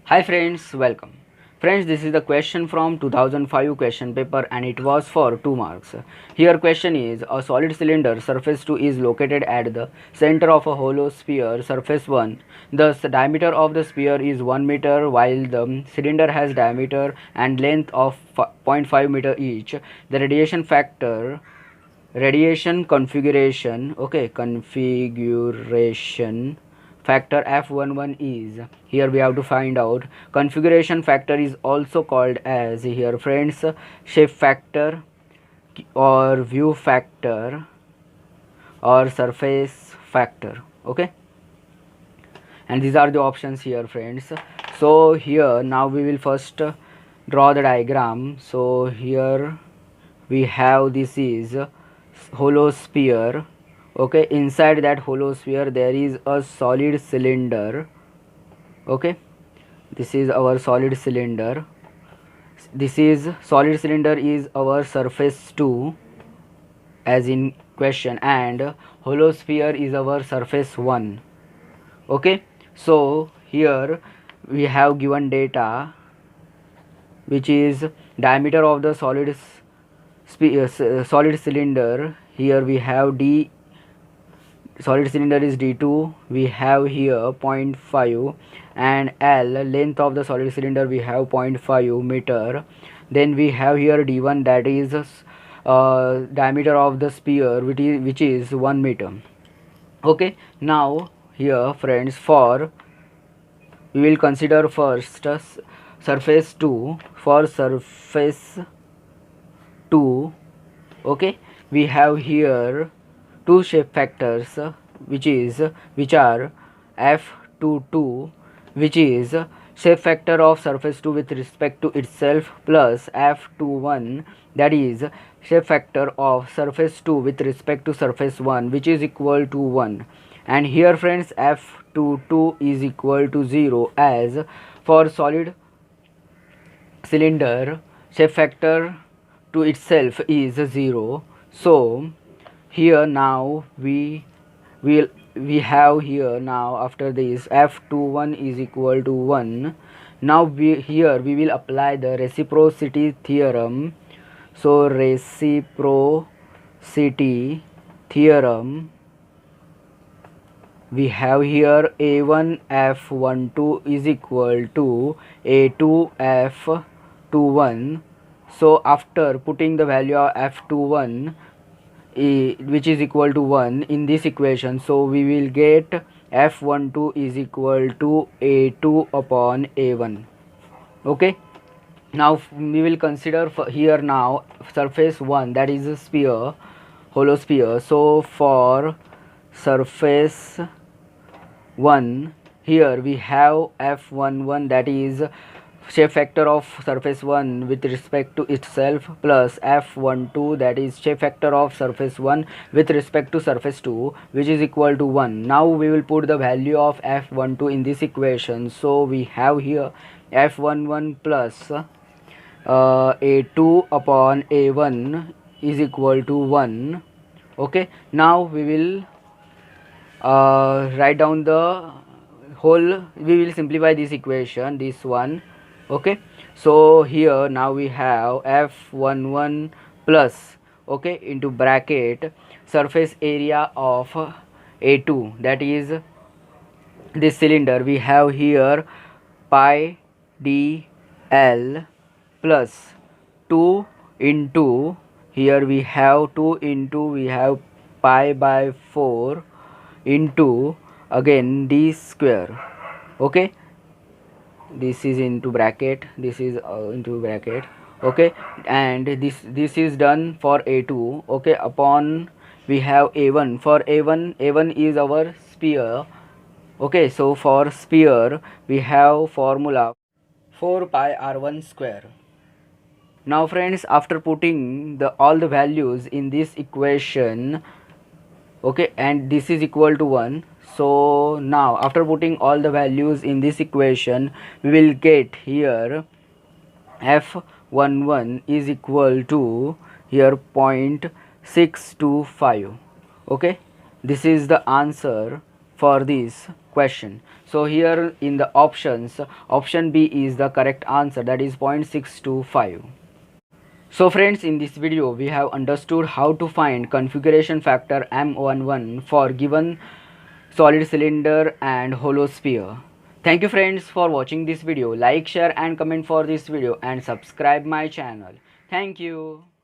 Hi friends, welcome. Friends, this is the question from 2005 question paper and it was for 2 marks. Here question is, a solid cylinder surface 2 is located at the center of a hollow sphere surface 1. The diameter of the sphere is 1 meter while the cylinder has diameter and length of 0.5 meter each. The radiation configuration factor F11 is, here we have to find out. Configuration factor is also called as, here friends, shape factor or view factor or surface factor. Okay, and these are the options here friends. So here now we will first draw the diagram. So here we have, this is hollow sphere. Okay, inside that hollow sphere there is a solid cylinder. Okay, this is our solid cylinder. This is solid cylinder is our surface 2 as in question, and hollow sphere is our surface 1. Okay, so here we have given data, which is diameter of the solid cylinder. Here we have D, solid cylinder is D2, we have here 0.5, and L, length of the solid cylinder, we have 0.5 meter. Then we have here D1, that is diameter of the sphere, which is 1 meter. Okay, now here friends, for we will consider first surface 2. For surface 2, okay, we have here two shape factors, which are F22, which is shape factor of surface 2 with respect to itself, plus F21, that is shape factor of surface 2 with respect to surface 1, which is equal to 1. And here friends, F22 is equal to 0, as for solid cylinder shape factor to itself is 0. So here now we have here, now after this, F21 is equal to 1. Now we will apply the reciprocity theorem. So reciprocity theorem, we have here A1 F12 is equal to A2 F21. So after putting the value of F21, which is equal to 1 in this equation, so we will get F12 is equal to A2 upon A1. Okay, now we will consider here now surface 1, that is a sphere, hollow sphere. So for surface 1, here we have F11, that is shape factor of surface 1 with respect to itself, plus F12, that is shape factor of surface 1 with respect to surface 2, which is equal to 1. Now we will put the value of F12 in this equation. So we have here F11 plus A2 upon A1 is equal to 1. Okay, now we will write down the whole, we will simplify this equation, this one. Okay, so here now we have F11 plus, okay, into bracket surface area of A2, that is this cylinder, we have here pi dl plus 2 into, here we have 2 into, we have pi by 4 into again d square. Okay, this is into bracket, this is into bracket. Okay, and this is done for A2. Okay, upon we have A1. For A1 is our sphere. Okay, so for sphere we have formula 4 pi r1 square. Now friends, after putting all the values in this equation, okay, and this is equal to 1. So now after putting all the values in this equation, we will get here F11 is equal to here 0.625. Okay, this is the answer for this question. So here in the options, option B is the correct answer, that is 0.625. So friends, in this video we have understood how to find configuration factor M11 for given solid cylinder and hollow sphere. Thank you friends for watching this video. Like, share and comment for this video and subscribe my channel. Thank you.